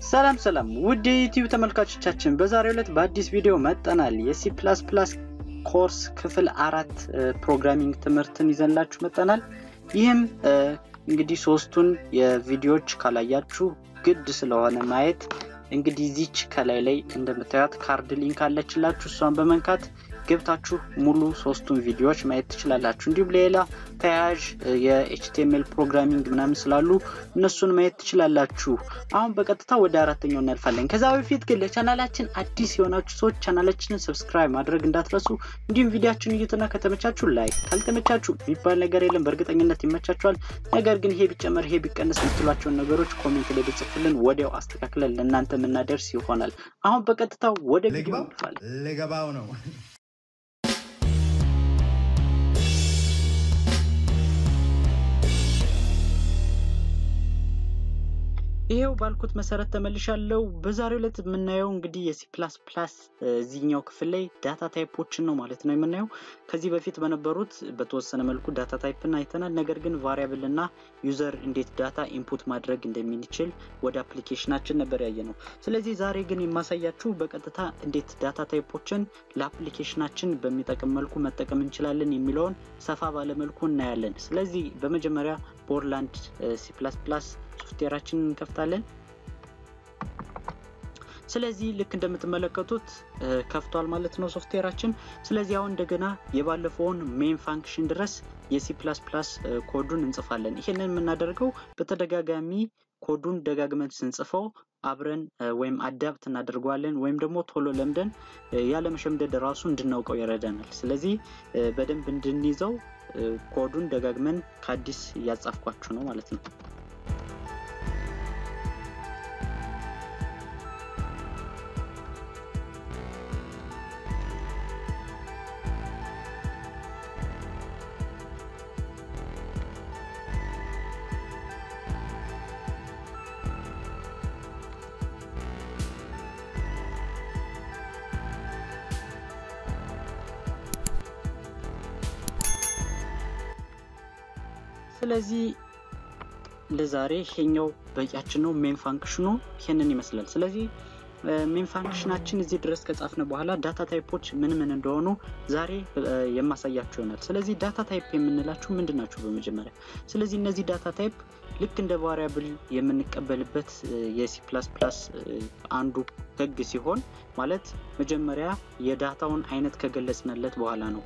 ሰላም ውድ የዩቲዩብ ተመልካቾቻችን በዛሬው ዕለት በአዲስ ቪዲዮ መጣናል የሲ++ ኮርስ ክፍል 4 ፕሮግራሚንግ ትምህርትን ይዘንላችሁ መጣናል ይህም እንግዲህ ሶስቱን የቪዲዮዎች ካላያችሁ ግድ ስለሆነ ማየት እንግዲህ እዚች ከላይ ላይ እንደምታዩት ካርድ ሊንክ አለችላችሁ እሷን በመንካት ገብታችሁ ሙሉ ሶስቱን ቪዲዮዎች ማየት ትችላላችሁ እንዲሁም ሌላ ተያያዥ የኤችቲኤምኤል ፕሮግራሚንግ ምናምን ስላሉ እነሱን ማየት ትችላላችሁ አሁን በቀጥታ ወደ አራተኛው እናልፋለን ከዛ በፊት ግን ለቻናላችን አዲስ የሆናችሁ ሰዎች ቻናላችንን ሰብስክራይብ ማድረግ እንዳትረሱ እንዲሁም ቪዲዮአችንን እዩትና ከተመቻችሁ ላይክ ካልተመቻችሁ ቢባል ነገር የለም በእርግጠኝነት ይመቻችኋል ነገር ግን ይሄ ቢጨመር ይሄ ቢቀነስ የምትሏቸው ነገሮች ኮሜንት ላይ ብጽፉልን ወዲያው አስተካክለን ለእናንተ ምናደርስ ይሆናል አሁን በቀጥታ ወደ ቪዲዮ እናልፋለን ለገባው ነው ይሄው ባልኩት መሰረት ተመልሻለሁ በዛሬው ዕለት የምናየው እንግዲህ የሲ++ እዚህኛው ክፍል ላይ ዳታ ታይፖችን ነው ማለት ነው የምናየው ከዚህ በፊት በነበሩት በተወሰነ መልኩ ዳታ ታይፕን አይተናል ነገር ግን ቫሪያብል እና ዩዘር እንዴት ዳታ ኢንፑት ማድረግ እንደሚችል ወደ አፕሊኬሽናችን ነበር ያየነው ስለዚህ ዛሬ ግን የማሳያችሁ በቀጥታ እንዴት ዳታ ታይፖችን ለአፕሊኬሽናችን በሚጠቅም መልኩ መጠቀም እንችላለን የሚለውን ሰፋ ባለ መልኩ እናያለን ስለዚህ በመጀመሪያ ፖርላንድ ሲ++ ሶፍትዌራችንን እንከፍታለን ስለዚህ ልክ እንደምትመለከቱት ከፍቷል ማለት ነው ሶፍትዌራችን ስለዚህ አሁን እንደገና የባለፈውን ሜን ፋንክሽን ድረስ የሲ++ ኮዱን እንጽፋለን ይሄንን የምናደርገው በተደጋጋሚ ኮዱን ደጋግመን ስንጽፈው አብረን ወይም አዳፕት እናደርጋለን ወይም ደግሞ ቶሎ ለምደን ያለ መሸምደድ ራሱ እንድናውቀው ይረዳናል ስለዚህ በደንብ እንድንይዘው ኮዱን ደጋግመን ከአዲስ ያጻፍኳችሁ ነው ማለት ነው ስለዚህ ለዛሬ ሄኛው በቂያችን ነው ሜን ፋንክሽኑ ይሄንን ይመስላል ስለዚህ ሜን ፋንክሽናችን እዚህ ድረስ ከጻፍነ በኋላ ዳታ ታይፖች ምን እንደሆኑ ዛሬ የማሳያችሁ ይሆናል ስለዚህ ዳታ ታይፕ የምንላችሁ ምንድናችሁ በመጀመሪያ ስለዚህ እነዚህ ዳታ ታይፕ ልክ እንደ ቫሪያብል የምንቀበልበት የሲ++ አንዱ ህግ ሲሆን ማለት መጀመሪያ የዳታውን አይነት ከገለጽንለት በኋላ ነው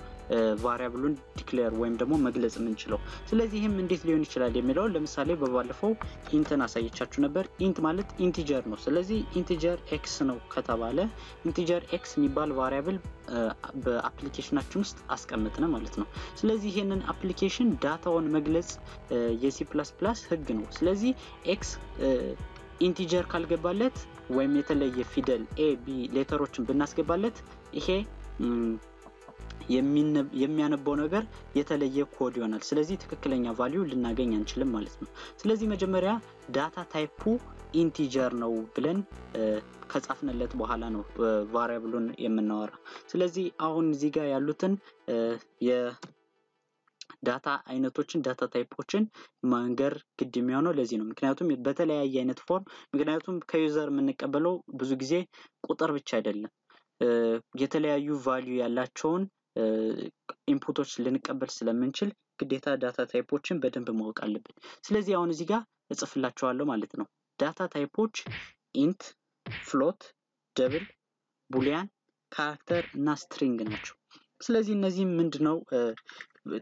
ቫሪያብሉን ዲክሌር ወይም ደግሞ መግለጽ የምንችለው ስለዚህም እንዴት ሊሆን ይችላል የሚለው ለምሳሌ በባለፈው ኢንትን አሳይቻችሁ ነበር ኢንት ማለት ኢንቲጀር ነው ስለዚህ ኢንቲጀር ኤክስ ነው ከተባለ ኢንቲጀር ኤክስ የሚባል ቫሪያብል በአፕሊኬሽናችን ውስጥ አስቀምጥነ ማለት ነው ስለዚህ ይሄንን አፕሊኬሽን ዳታውን መግለጽ የሲ++ ህግ ነው ስለዚህ ኤክስ ኢንቲጀር ካልገባለት ወይም የተለየ ፊደል ኤ ቢ ሌተሮችን ብናስገባለት ይሄ የሚያነበው ነገር የተለየ ኮድ ይሆናል ስለዚህ ትክክለኛ ቫልዩ ልናገኝ አንችልም ማለት ነው ስለዚህ መጀመሪያ ዳታ ታይፑ ኢንቲጀር ነው ብለን ከጻፍነለት በኋላ ነው ቫሪያብሉን የምናወራ ስለዚህ አሁን እዚህ ጋር ያሉትን የዳታ አይነቶችን ዳታ ታይፖችን መንገር ግድ የሚሆነው ለዚህ ነው ምክንያቱም በተለያየ አይነት ፎርም ምክንያቱም ከዩዘር የምንቀበለው ብዙ ጊዜ ቁጥር ብቻ አይደለም የተለያዩ ቫልዩ ያላቸውን ኢንፑቶች ልንቀበል ስለምንችል ግዴታ ዳታ ታይፖችን በደንብ ማወቅ አለብን ስለዚህ አሁን እዚህ ጋር እጽፍላችኋለሁ ማለት ነው ዳታ ታይፖች ኢንት ፍሎት ደብል ቡሊያን ካራክተር እና ስትሪንግ ናቸው ስለዚህ እነዚህ ምንድነው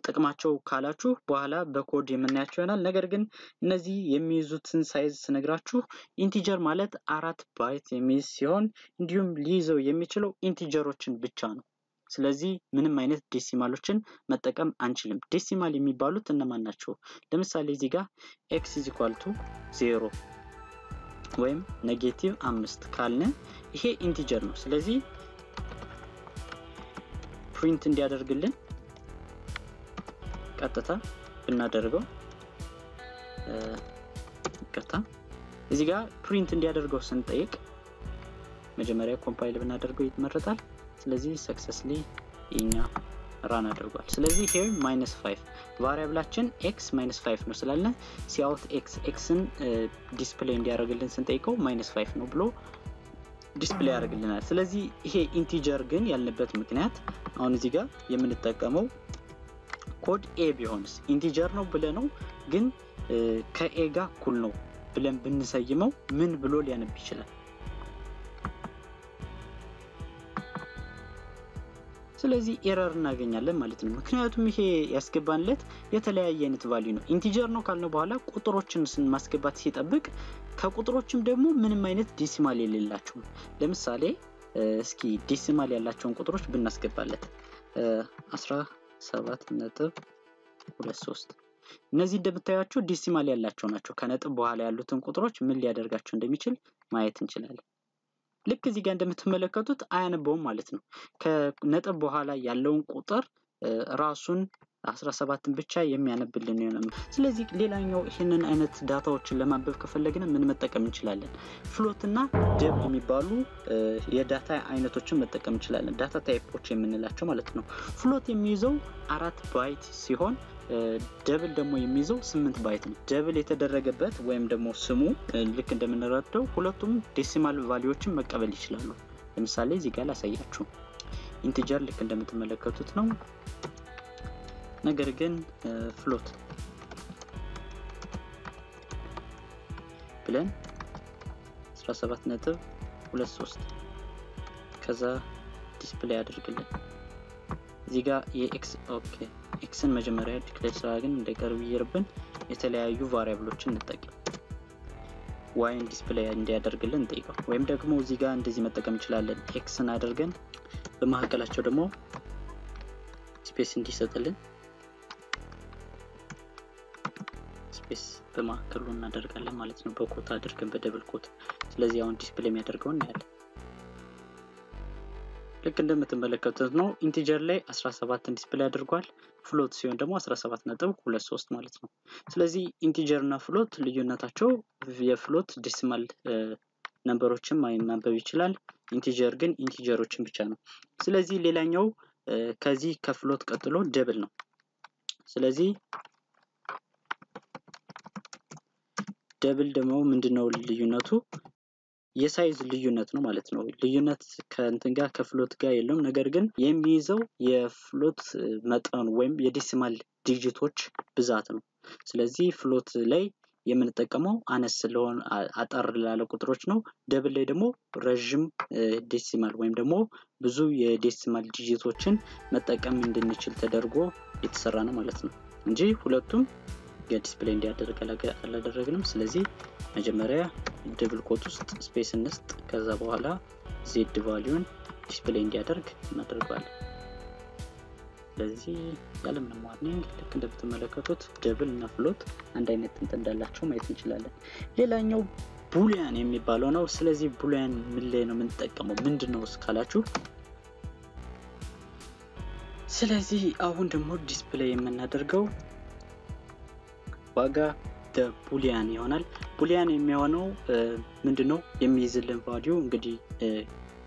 ጥቅማቸው ካላችሁ በኋላ በኮድ የምናያቸው ይሆናል ነገር ግን እነዚህ የሚይዙትን ሳይዝ ስነግራችሁ ኢንቲጀር ማለት 4 ባይት የሚይዝ ሲሆን እንዲሁም ሊይዘው የሚችለው ኢንቲጀሮችን ብቻ ነው ስለዚህ ምንም አይነት ዴሲማሎችን መጠቀም አንችልም ዴሲማል የሚባሉት እነማን ናቸው ለምሳሌ እዚህ ጋር x = 0 ወይም -5 ካልን ይሄ ኢንቲጀር ነው ስለዚህ ፕሪንት እንዲያደርግልን ቀጥታ ብናደርገው እዚህ ጋር ፕሪንት እንዲያደርገው ስንጠይቅ መጀመሪያ ኮምፓይል ብናደርገው ይመረጣል ስለዚህ ሰክሰስሊ የኛ ራን አድርጓል ስለዚህ here -5 ቫሪያብላችን x -5 ነው ስላልነ ሲአውት xን ዲስፕሌይ እንዲያደርግልን ስንጠይቀው -5 ነው ብሎ ዲስፕሌይ ያደርግልናል ስለዚህ ይሄ ኢንቲጀር ግን ያልንበት ምክንያት አሁን እዚህ ጋር የምንጠቀመው ኮድ a ቢሆንስ ኢንቲጀር ነው ብለ ነው ግን ከa ጋር እኩል ነው ብለን ብንሰይመው ምን ብሎ ሊያነብ ይችላል ስለዚህ ኤረር እናገኛለን ማለት ነው ምክንያቱም ይሄ ያስገባንለት የተለያየ አይነት ቫልዩ ነው ኢንቲጀር ነው ካልነው በኋላ ቁጥሮችን ማስገባት ሲጠብቅ ከቁጥሮችም ደግሞ ምንም አይነት ዴሲማል የሌላቸው ለምሳሌ እስኪ ዴሲማል ያላቸውን ቁጥሮች ብናስገባለት 17.23 እነዚህ እንደምታያቸው ዴሲማል ያላቸው ናቸው ከነጥብ በኋላ ያሉትን ቁጥሮች ምን ሊያደርጋቸው እንደሚችል ማየት እንችላለን ልክ እዚህ ጋር እንደምትመለከቱት አያነበውም ማለት ነው ከነጥብ በኋላ ያለውን ቁጥር ራሱን 17ን ብቻ የሚያነብልን ነው ስለዚህ ሌላኛው ይሄንን አይነት ዳታዎችን ለማንበብ ከፈለግን ምን መጠቀም እንችላለን ፍሎት እና ደብል የሚባሉ የዳታ አይነቶችን መጠቀም እንችላለን ዳታ ታይፖች የምንላቸው ማለት ነው ፍሎት የሚይዘው 4 ባይት ሲሆን ደብል ደግሞ የሚይዘው 8 ባይት ነው ደብል የተደረገበት ወይም ደግሞ ስሙ ልክ እንደምንረዳው ሁለቱም ዴሲማል ቫልዩዎችን መቀበል ይችላሉ ለምሳሌ እዚህ ጋር ላሳያችሁ ኢንቲጀር ልክ እንደምትመለከቱት ነው ነገር ግን ፍሎት ብለን 17.23 ከዛ ዲስፕሌይ አድርግልን እዚህ ጋር የx ኦኬ xን መጀመሪያ ዲክሌር አድርገን እንደቀርብ ይርብን የተለያዩ ቫሪያብሎችን እንጠቀም yን ዲስፕሌይ እንዲያደርግልን እንጠይቀው ወይም ደግሞ እዚህ ጋር እንደዚህ መጠቀም እንችላለን xን አድርገን በመሐከላቸው ደግሞ ስፔስ እንዲሰጥልን ስፔስ በመሐከሉ እናደርጋለን ማለት ነው በኮት አድርገን በደብል ኮት ስለዚህ አሁን ዲስፕሌይ የሚያደርገው እናያለን ልክ እንደምትመለከቱት ነው ኢንቲጀር ላይ 17ን ዲስፕሌይ አድርጓል ፍሎት ሲሆን ደግሞ 17.23 ማለት ነው ስለዚህ ኢንቲጀር እና ፍሎት ልዩነታቸው የፍሎት ዴሲማል ነምበሮችን ማንበብ ይችላል ኢንቲጀር ግን ኢንቲጀሮችን ብቻ ነው ስለዚህ ሌላኛው ከዚህ ከፍሎት ቀጥሎ ደብል ነው ስለዚህ ደብል ደግሞ ምንድነው ልዩነቱ የሳይዝ ልዩነት ነው ማለት ነው ልዩነት ከእንትን ጋር ከፍሎት ጋር የለውም ነገር ግን የሚይዘው የፍሎት መጠን ወይም የዴሲማል ዲጂቶች ብዛት ነው ስለዚህ ፍሎት ላይ የምንጠቀመው አነስ ስለሆነ አጠር ላለ ቁጥሮች ነው ደብል ላይ ደግሞ ረጅም ዴሲማል ወይም ደግሞ ብዙ የዴሲማል ዲጂቶችን መጠቀም እንድንችል ተደርጎ የተሰራ ነው ማለት ነው እንጂ ሁለቱም ዲስፕሌይ እንዲያደርግ አላደረግንም ስለዚህ መጀመሪያ ደብል ኮት ውስጥ ስፔስ እንስጥ ከዛ በኋላ z ቫልዩን ዲስፕሌይ እንዲያደርግ እናደርጋለን ስለዚህ ያለምንም ዋርኒንግ ልክ እንደምትመለከቱት ደብል እና ፍሎት አንድ አይነት እንዳላቸው ማየት እንችላለን ሌላኛው ቡሊያን የሚባለው ነው ስለዚህ ቡሊያን ምን ላይ ነው የምንጠቀመው ምንድነው እስካላችሁ ስለዚህ አሁን ደግሞ ዲስፕሌይ የምናደርገው ዋጋ ቡሊያን ይሆናል ቡሊያን የሚሆነው ምንድነው የሚይዝልን ቫልዩ እንግዲህ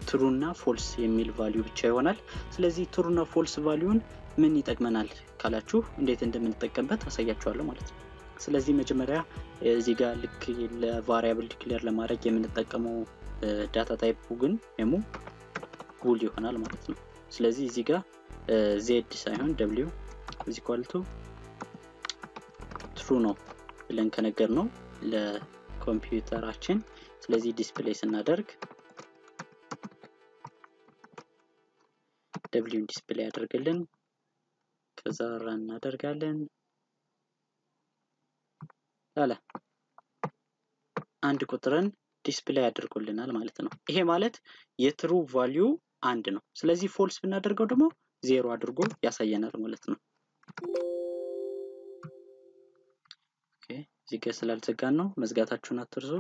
true እና false የሚል ቫልዩ ብቻ ይሆናል ስለዚህ true እና false ቫልዩን ምን ይጠቅመናል ካላችሁ እንዴት እንደምንጠቀምበት አሳያችኋለሁ ማለት ነው ስለዚህ መጀመሪያ እዚህ ጋር ልክ ለቫሪያብል ዲክሌር ለማድረግ የምንጠቀመው ዳታ ታይፑ ግን ደግሞ bool ይሆናል ማለት ነው ስለዚህ እዚህ ጋር z ሳይሆን w = true ነው ብለን ከነገር ነው ለኮምፒውተራችን ስለዚህ ዲስፕሌይ ስናደርግ w ዲስፕሌይ ያደርግልን ከዛ ራን እናደርጋለን አለ አንድ ቁጥርን ዲስፕሌይ ያደርጉልናል ማለት ነው ይሄ ማለት የትሩ ቫልዩ አንድ ነው ስለዚህ ፎልስ ብናደርገው ደግሞ 0 አድርጎ ያሳየናል ማለት ነው ኦኬ እዚህ ጋር ስላልዘጋን ነው መዝጋታችሁን አትርሱ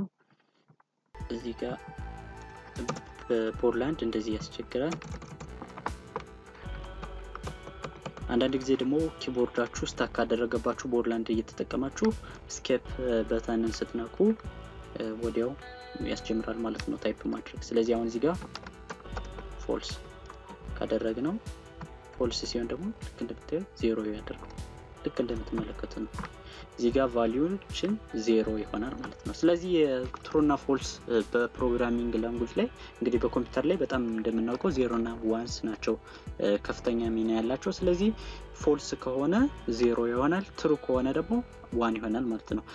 እዚህ ጋር በፖርላንድ እንደዚህ ያስቸግራል አንዳንድ ጊዜ ደግሞ ኪቦርዳችሁ ስታክ አደረገባችሁ ቦርላንድ እየተጠቀማችሁ ስኬፕ በተንን ስትነኩ ወዲያው ያስጀምራል ማለት ነው ታይፕ ማድረግ ስለዚህ አሁን እዚህ ጋር ፎልስ ካደረግነው ፎልስ ሲሆን ደግሞ ልክ እንደምታዩት 0 ያደርጋል ልክ እንደምትመለከቱት ነው እዚህ ጋር ቫልዩችን 0 ይሆናል ማለት ነው ስለዚህ ትሩ እና ፎልስ በፕሮግራሚንግ ላንጉዌጅ ላይ እንግዲህ በኮምፒውተር ላይ በጣም እንደምናውቀው 0 እና 1 ናቸው ከፍተኛ ሚና ያላቸው ስለዚህ ፎልስ ከሆነ 0 ይሆናል ትሩ ከሆነ ደግሞ 1 ይሆናል ማለት ነው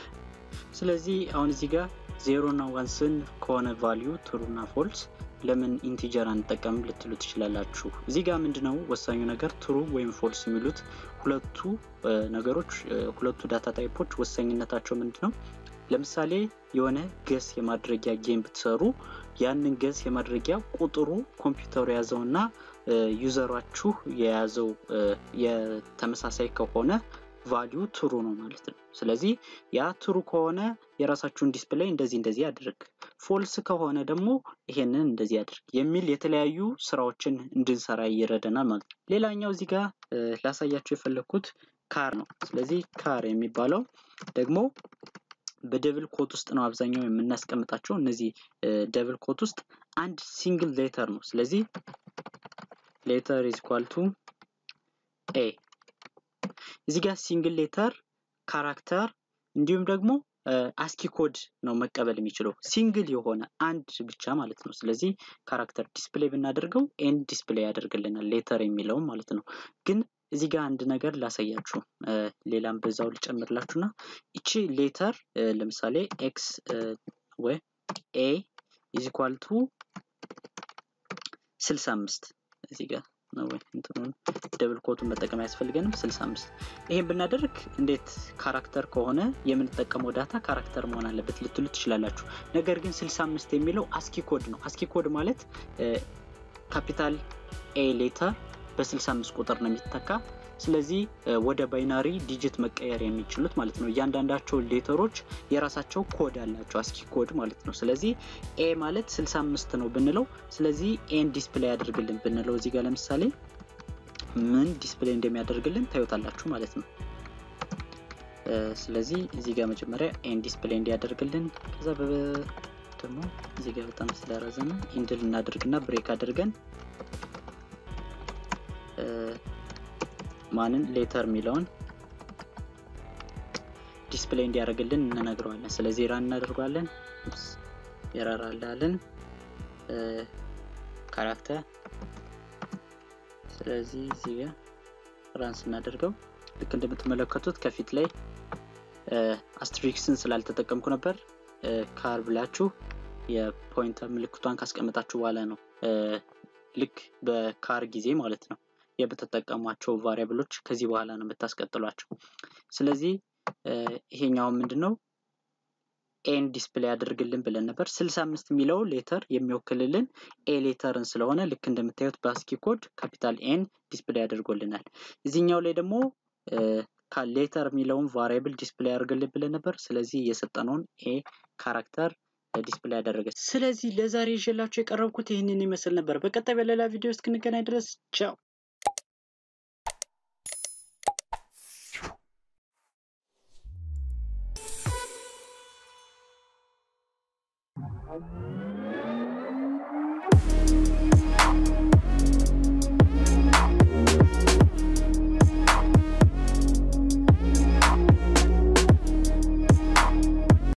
ስለዚህ አሁን እዚህ ጋር 0 እና 1 ከሆነ ቫልዩ ትሩ እና ፎልስ ለምን ኢንቲጀር አንጠቀምም ልትሉ ትችላላችሁ እዚህ ጋር ምንድነው ወሳኙ ነገር ትሩ ወይም ፎልስ የሚሉት ሁለቱ ነገሮች ሁለቱ ዳታ ታይፖች ወሳኝነታቸው ምንድነው ለምሳሌ የሆነ ገስ የማድረጊያ ጌም ብትሰሩ ያንን ገስ የማድረጊያ ቁጥሩ ኮምፒውተሩ ያዘውና ዩዘራችሁ የያዘው የተመሳሳይ ከሆነ ቫልዩ ትሩ ነው ማለት ነው ስለዚህ ያ ትሩ ከሆነ የራሳችሁን ዲስፕሌይ እንደዚህ ያድርግ ፎልስ ከሆነ ደግሞ ይሄንን እንደዚህ ያድርግ የሚል የተለያዩ ስራዎችን እንድንሰራ ይረዳናል ማለት ነው ሌላኛው እዚህ ጋር ላሳያችሁ የፈለኩት ካር ነው ስለዚህ ካር የሚባለው ደግሞ በደብል ኮት ውስጥ ነው አብዛኛው የምናስቀምጣቸው እነዚህ ደብል ኮት ውስጥ አንድ ሲንግል ሌተር ነው ስለዚህ ሌተር is equal to a እዚህ ጋር ሲንግል ሌተር ካራክተር እንዲሁም ደግሞ አስኪ ኮድ ነው መቀበል የሚችለው ሲንግል የሆነ አንድ ብቻ ማለት ነው ስለዚህ ካራክተር ዲስፕሌይ ብናደርገው ኤንድ ዲስፕሌይ ያደርግልናል ሌተር የሚለው ማለት ነው ግን እዚህ ጋር አንድ ነገር ላሳያችሁ ሌላም በዛው ልጨምርላችሁና እቺ ሌተር ለምሳሌ x ወይ a is equal to 65 እዚህ ጋር ነው ወይ እንትኑን ደብል ኮቱን መጠቀም ያስፈልገንም 65 ይሄን ብናደርግ እንዴት ካራክተር ከሆነ የምንጠቀመው ዳታ ካራክተር መሆን አለበት ልትሉ ትችላላችሁ ነገር ግን 65 የሚለው አስኪ ኮድ ነው አስኪ ኮድ ማለት ካፒታል a ሌተር በ65 ቁጥር ነው የሚተካ ስለዚህ ወደ ባይናሪ ዲጂት መቀየር የሚችሉት ማለት ነው እያንዳንዳቸው ሌተሮች የራሳቸው ኮድ አላቸው አስኪ ኮድ ማለት ነው ስለዚህ a ማለት 65 ነው ብንለው ስለዚህ n ዲስፕሌይ ያደርግልን ብንለው እዚህ ጋር ለምሳሌ ምን ዲስፕሌይ እንደሚያደርግልን ታዩታላችሁ ማለት ነው ስለዚህ እዚህ ጋር መጀመሪያ n ዲስፕሌይ እንዲያደርግልን ከዛ ደግሞ እዚህ ጋር በጣም ስለራዘመ ኢንድል እናደርግና ብሬክ አድርገን ማንን ሌተር ሚለውን ዲስፕሌይ እንዲያደርግልን እንነግረዋለን ስለዚህ ራን እናደርጋለን ያራራላልን ካራክተር ስለዚህ እዚህ ጋር ራን እናደርገው ልክ እንደምትመለከቱት ከፊት ላይ አስትሪክስን ስላልተጠቀምኩ ነበር ካር ብላችሁ የፖይንተር ምልክቷን ካስቀመጣችሁ በኋላ ነው ልክ በካር ጊዜ ማለት ነው የበተጠቀሟቸው ቫሪያብሎች ከዚህ በኋላ ነው የምታስቀጥሏቸው ስለዚህ ይሄኛው ምንድነው n ዲስፕሌይ ያደርግልን ብለን ነበር 65 ሚለው ሌተር የሚወክልልን a ሌተርን ስለሆነ ልክ እንደምታዩት በአስኪ ኮድ ካፒታል n ዲስፕሌይ ያደርጎልናል እዚህኛው ላይ ደግሞ ሌተር ሚለውን ቫሪያብል ዲስፕሌይ ያደርግልን ብለን ነበር ስለዚህ የሰጠነውን a ካራክተር ዲስፕሌይ ያደረገ ስለዚህ ለዛሬ ይዤላችሁ የቀረብኩት ይሄንን ይመስል ነበር በቀጣይ በሌላ ቪዲዮ እስክንገናኝ ድረስ ቻው Thank you.